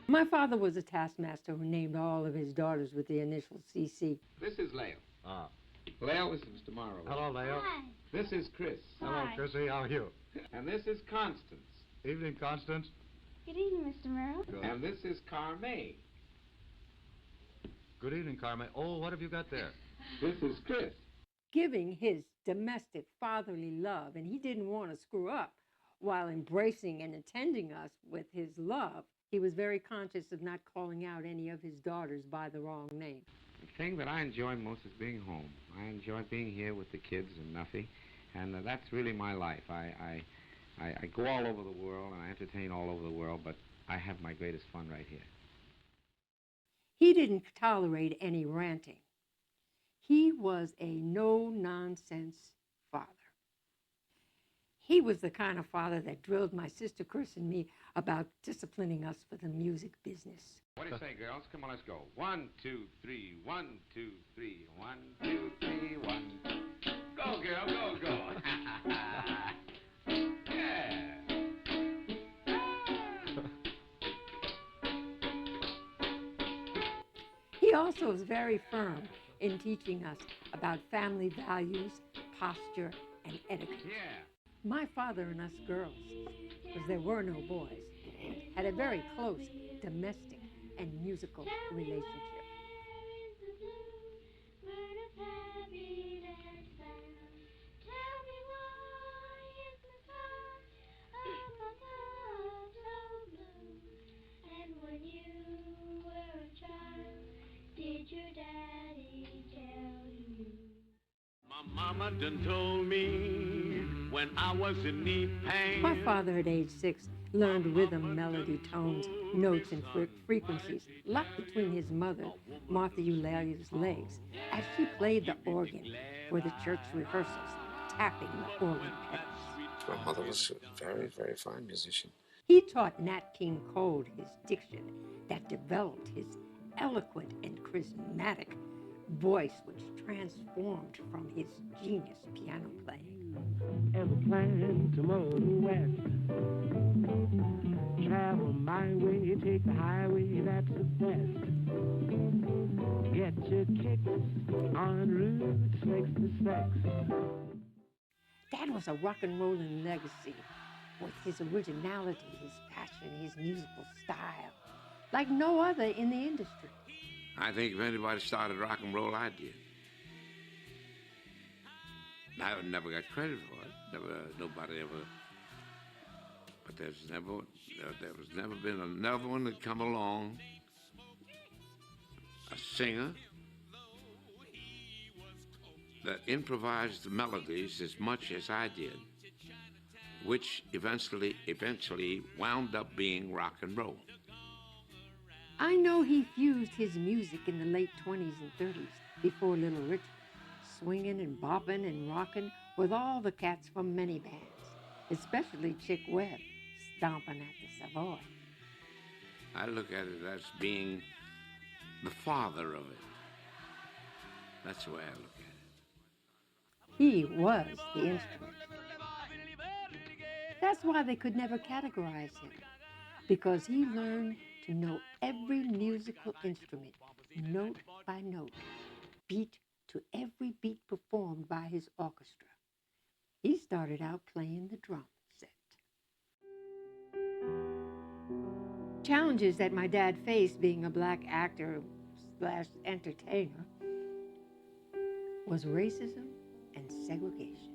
My father was a taskmaster who named all of his daughters with the initial CC. This is Leo. Ah. Leo, this is Mr. Morrow. Hello, Leo. Hi. This is Chris. Hello, Chrissy. How are you? And this is Constance. Evening, Constance. Good evening, Mr. Merrill. Good. And this is Carme. Good evening, Carmen. Oh, what have you got there? This is Chris. Giving his domestic fatherly love, and he didn't want to screw up while embracing and attending us with his love. He was very conscious of not calling out any of his daughters by the wrong name. The thing that I enjoy most is being home. I enjoy being here with the kids and Nuffy, and that's really my life. I go all over the world and I entertain all over the world, but I have my greatest fun right here. He didn't tolerate any ranting. He was a no-nonsense father. He was the kind of father that drilled my sister Chris and me about disciplining us for the music business. What do you say, girls? Come on, let's go. 1, 2, 3, 1, 2, 3, 1, 2, 3, 1. Go, girl, go, go. Yeah. He also is very firm in teaching us about family values, posture, and etiquette. Yeah. My father and us girls, because there were no boys, had a very close domestic and musical relationship. Did your daddy tell you? My mama done told me when I was in knee pain. My father at age 6 learned rhythm, melody, tones, notes, and frequencies locked between his mother, Martha Eulalia's legs, as she played the organ for the church rehearsals, tapping the organ pedals. My mother was a very, very fine musician. He taught Nat King Cole his diction that developed his eloquent and charismatic voice, which transformed from his genius piano playing. Ever plan to motor west? Travel my way, take the highway, that's the best. Get your kicks on Route 66. Dad was a rock and rolling legacy with his originality, his passion, his musical style, like no other in the industry. I think if anybody started rock and roll, I did. I never got credit for it. Nobody ever. But there was never been another one that come along, a singer that improvised the melodies as much as I did, which eventually wound up being rock and roll. I know he fused his music in the late 20s and 30s before Little Richard, swinging and bopping and rocking with all the cats from many bands, especially Chick Webb, stomping at the Savoy. I look at it as being the father of it. That's the way I look at it. He was the instrument. That's why they could never categorize him, because he learned to know every musical instrument, note by note, beat to every beat performed by his orchestra. He started out playing the drum set. Challenges that my dad faced being a black actor / entertainer was racism and segregation.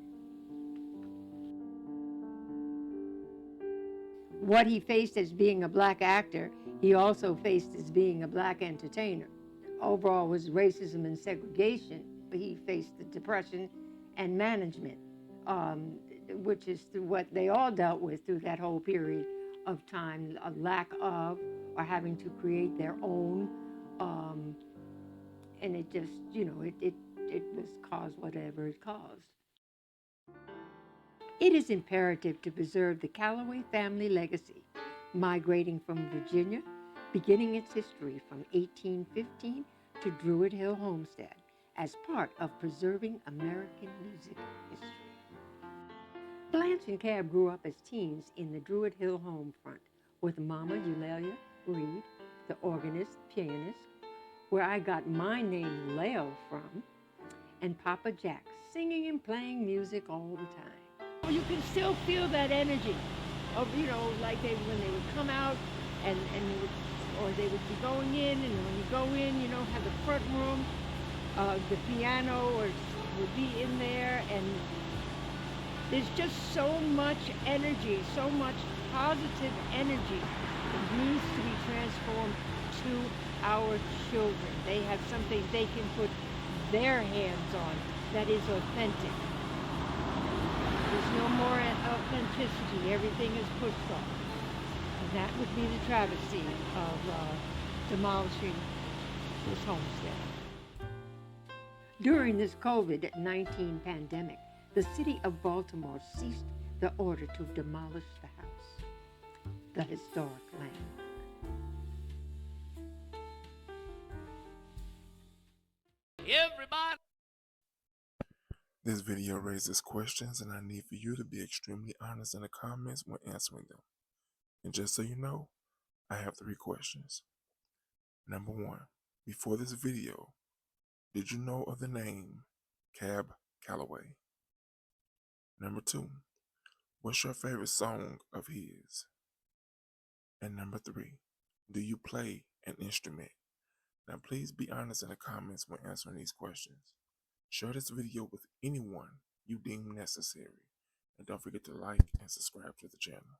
What he faced as being a black actor, he also faced as being a black entertainer. Overall was racism and segregation. He faced the depression and management, which is what they all dealt with through that whole period of time, a lack of or having to create their own. And it just, it was caused whatever it caused. It is imperative to preserve the Calloway family legacy, migrating from Virginia, beginning its history from 1815 to Druid Hill Homestead, as part of preserving American music history. Blanche and Cab grew up as teens in the Druid Hill home front with Mama Eulalia, Reed, the organist, pianist, where I got my name Leo from, and Papa Jack singing and playing music all the time. You can still feel that energy of, like when they would come out and they would be going in, and when you go in, have the front room, the piano would be in there, and there's just so much energy, so much positive energy that needs to be transformed to our children. They have something they can put their hands on that is authentic. There's no more authenticity. Everything is pushed off. And that would be the travesty of demolishing this homestead. During this COVID-19 pandemic, the city of Baltimore ceased the order to demolish the house, the historic landmark. Everybody. This video raises questions, and I need for you to be extremely honest in the comments when answering them. And just so you know, I have 3 questions. Number 1, before this video, did you know of the name Cab Calloway? Number 2, what's your favorite song of his? And number 3, do you play an instrument? Now please be honest in the comments when answering these questions. Share this video with anyone you deem necessary. And don't forget to like and subscribe to the channel.